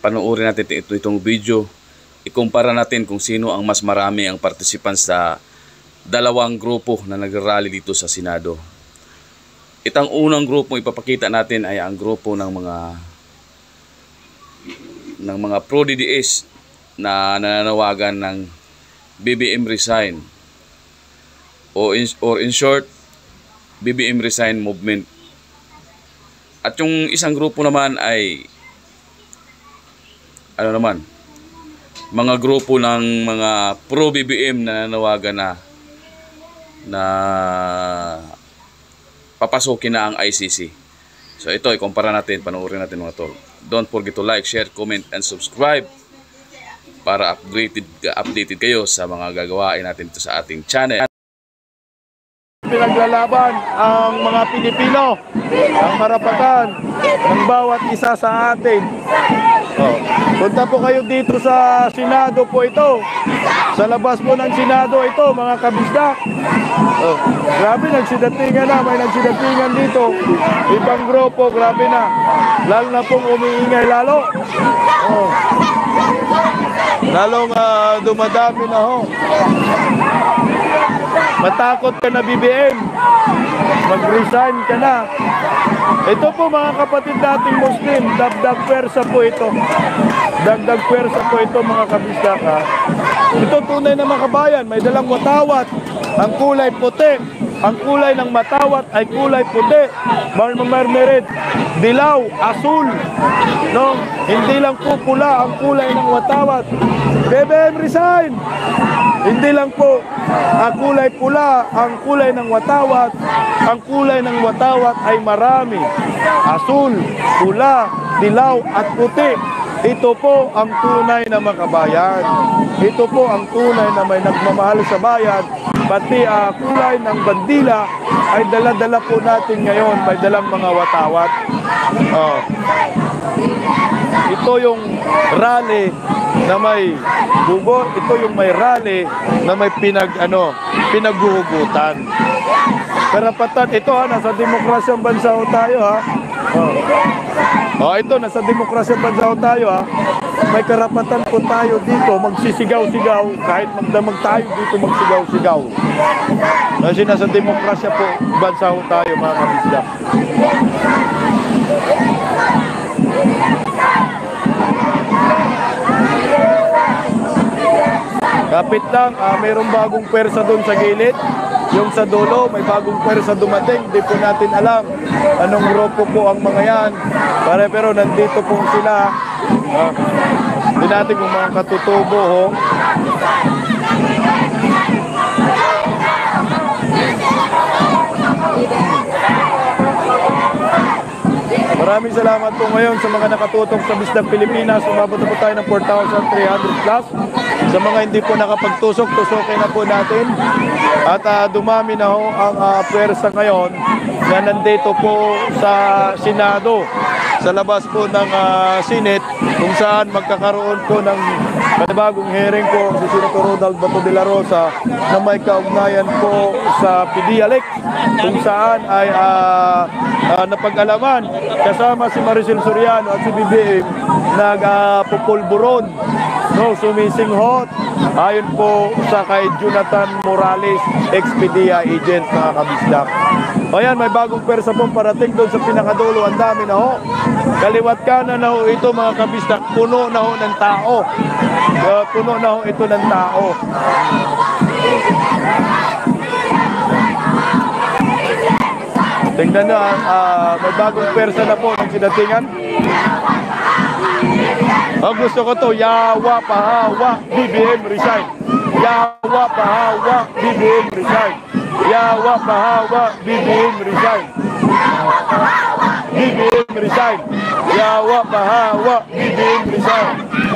panoorin natin itong video. Ikumpara natin kung sino ang mas marami ang participants sa dalawang grupo na nag-rally dito sa Senado. Itang unang grupo ipapakita natin ay ang grupo ng mga pro-DDS na nananawagan ng BBM Resign or in short BBM Resign Movement. At yung isang grupo naman ay mga grupo ng mga pro-BBM na nananawagan na papasukin na ang ICC. So ito, ikumpara natin, panoorin natin mga tol. Don't forget to like, share, comment, and subscribe para updated kayo sa mga gagawain natin ito sa ating channel. Pinaglalaban ang mga Pilipino, ang karapatan ng bawat isa sa atin. Punta po kayo dito sa Senado po ito. Sa labas po ng Senado ito, mga kabisdak. Grabe, nagsidatingan na. May nagsidatingan dito. Ibang grupo, grabe na. Lalo na pong umiingay lalo. Lalong dumadami na ho. Matakot ka na BBM. Mag-resign ka na. Ito po mga kapatid nating Muslim, dagdag pwersa po ito. Dagdag pwersa po ito mga kabisdak ha. Ito tunay na makabayan, may dalang watawat. Ang kulay puti. Ang kulay ng matawat ay kulay puti. Marmered, dilaw, asul. No? Hindi lang po pula ang kulay ng watawat. BBM Resign! Hindi lang po kulay pula ang kulay ng watawat. Ang kulay ng watawat ay marami. Asul, pula, dilaw at puti. Ito po ang tunay na makabayan. Ito po ang tunay na may nagmamahal sa bayan. Pati kulay ng bandila ay dala-dala po natin ngayon. May dalang mga watawat. Ito yung rally na may bugo. Ito yung may rally na may pinaghuhugutan. Karapatan, ito nasa demokrasyang bansa ho tayo ha. Ito, nasa demokrasyang bansa ho tayo ha. May karapatan po tayo dito magsisigaw-sigaw. Kahit magdamag tayo dito magsigaw-sigaw. Kasi nasa demokrasya po bansa ho tayo mga kabisdak. Kapit lang, mayroong bagong pwersa doon sa gilid. Yung sa dulo, may bagong pwersa dumating. Hindi po natin alam anong grupo po ang mga yan. Pero nandito po sila. Hindi natin kung mga katutubo ho. Maraming salamat po ngayon sa mga nakatutok sa Bisdak Pilipinas. Umabot na po tayo ng 4,300 plus. Sa mga hindi po nakapagtusok, tusokin na po natin. At dumami na ho ang pwersa ngayon na nandito po sa Senado. Sa labas po ng Senate kung saan magkakaroon po ng panibagong hearing po si Senator Ronald Bato de la Rosa na may kaugnayan po sa PDELEC kung saan ay napag-alaman kasama si Maricel Soriano at si BBM nagpupulburon, sumisinghot ayon po sa kay Jonathan Morales, ex-PDEA agent mga kabisdak. Ayan, may bagong pwersa pong parating doon sa pinakadulo. Ang dami na ho. Kaliwat kanan na ho ito mga kabisdak. Puno na ho ng tao. Puno na ho ito ng tao. Tingnan na, may bagong pwersa na po ng sinatingan. Gusto ko to, yawa pahawa, BBM Resign. Yawa pahawa, BBM Resign. Yawa pahawa, BBM Resign. BBM Resign. Yawa pahawa, BBM Resign.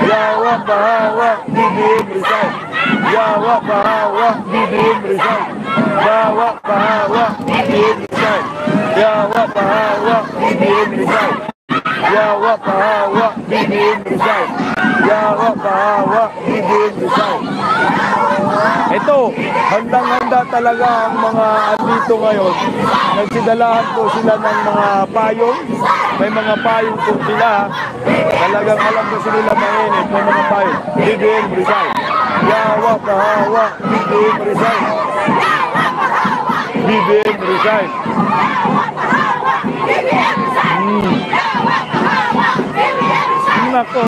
Yawa pahawa, BBM Resign. Yawa pahawa, BBM Resign. Yawa pahawa, BBM Resign. Yawa pahawa, BBM Resign. Yawa pahawa, BBM Resign. Yawa pahawa, BBM Resign. Ito, handang-handa talaga ang mga andito ngayon. Nagsidalahan po sila ng mga payong. May mga payong po sila. Talagang alam ko sila mainit. May mga payong. BBM Rizal. Yawa, kahawa, BBM Rizal. BBM Rizal. Nako.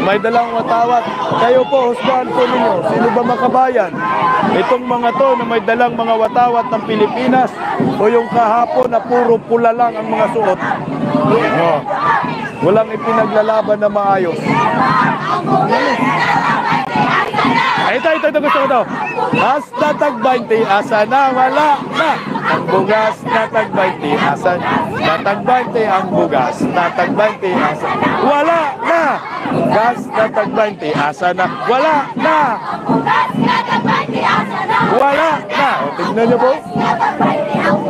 May dalang watawat. Kayo po, husgahan po ninyo. Sino ba makabayan? Itong mga to na may dalang mga watawat ng Pilipinas o yung kahapon na puro pula lang ang mga suot. Oh. Walang ipinaglalaban na maayos. Ito gusto ko to. Hasta tag 20, asa na wala na. Ang bugas na tag 20, asa na tag 20, ang bugas na tag 20, asa wala na. Gas na tag 20, asa na wala na. Wala na. O, tignan niyo po.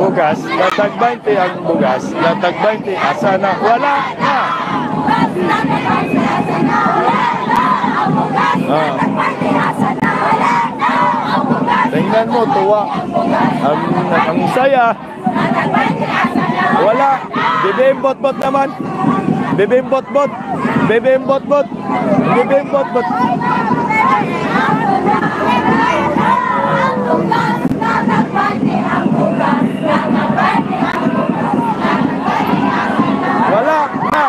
Bugas na tag 20, ang bugas na tag 20, asa na wala na. Tingnan mo, tuwa. Ang saya. Wala. BBM bot-bot naman. BBM bot-bot. BBM bot-bot. BBM bot-bot. Wala na.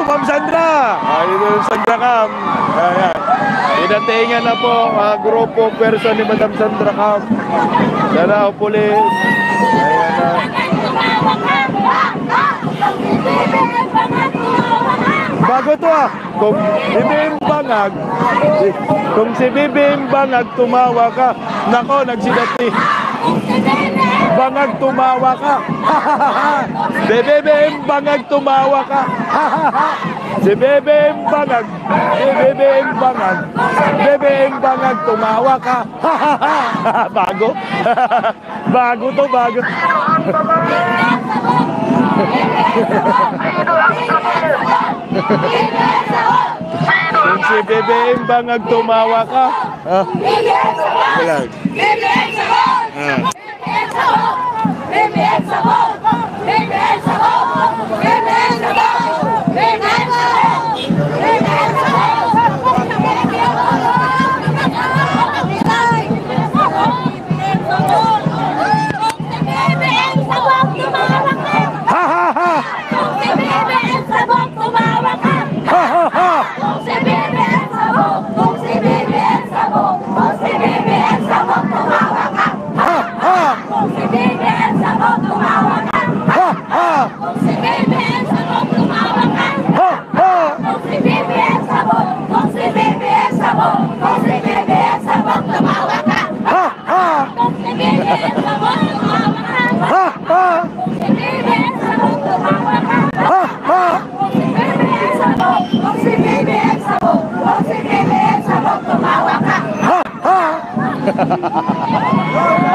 Ma'am Sandra. Ma'am Sandra Cam. Ayan. Inatingan na po ang grupo person ni Madam Sandra Cam. Sana puli. Ayan na. Bago to kung BBM Bangag, kung si BBM Bangag tumawa ka, nako nagsidati. Bangag tumawa ka. BBM Bangag tumawa ka. Si BBM Bangag, BBM Bangag, BBM Bangag tumawa ka. Bago. Bago to, bago. Kung si BBM Bangag tumawa ka. Wala.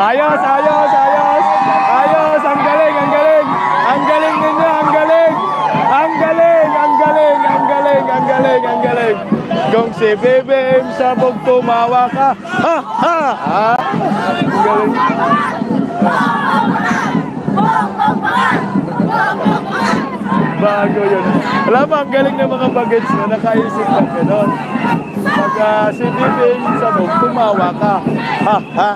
Ayos, ayos, ayos. Ayos, ang galing, ang galing. Ang galing ninyo, ang galing. Ang galing, ang galing, ang galing, ang galing, ang galing. Kung si BBM sabog tumawa ka. Ha, ha. Ha? Ang galing. Bago yun. Alam mo, ang galing ng mga bagets na nakaisip ng gano'n. Pag si BBM sabog tumawa ka. Ha, ha.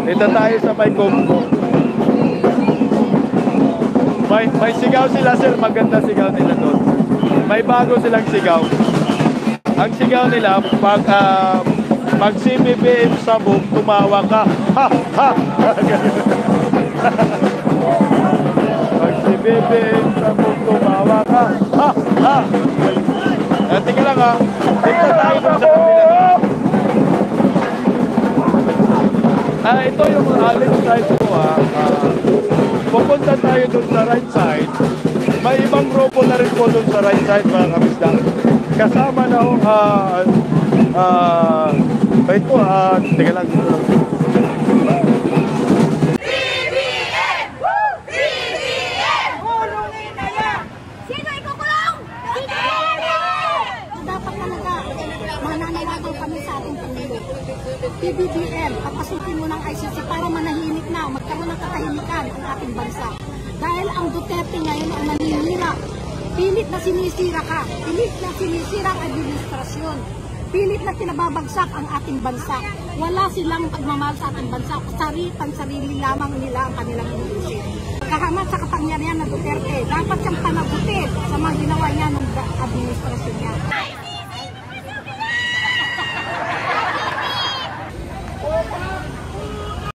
Dito tayo sa may Kumbo. May sigaw sila, sir. Maganda sigaw nila doon. May bago silang sigaw. Ang sigaw nila, pag si BBM sabog, tumawa ka. Ha! Ha! Pag si BBM sabog, tumawa ka. Ha! Ha! Tingnan lang ha. Dito tayo doon sa kabila. Ito yung left side ko ha. Pupunta tayo doon sa right side. May ibang grupo na rin po doon sa right side mga kamisda. kasama na ho, ito, teka lang. Sino ikukulong? Dapat talaga mananawagan kami sa ating Pangulo. PBBM, papasukin mo ng ICC para manahimik na, magkaroon ng katahimikan ang ating bansa. Dahil ang Duterte ngayon ang naninira. Pilit na sinisira ka. Pilit na sinisira ang administrasyon. Pilit na pinababagsak ang ating bansa. Wala silang pagmamahal sa ating bansa. Sarili lamang nila ang kanilang inuusip. Kahamat sa kapangyarihan ng Duterte, dapat siyang panagutin sa mga ginawa niya ng administrasyon niya.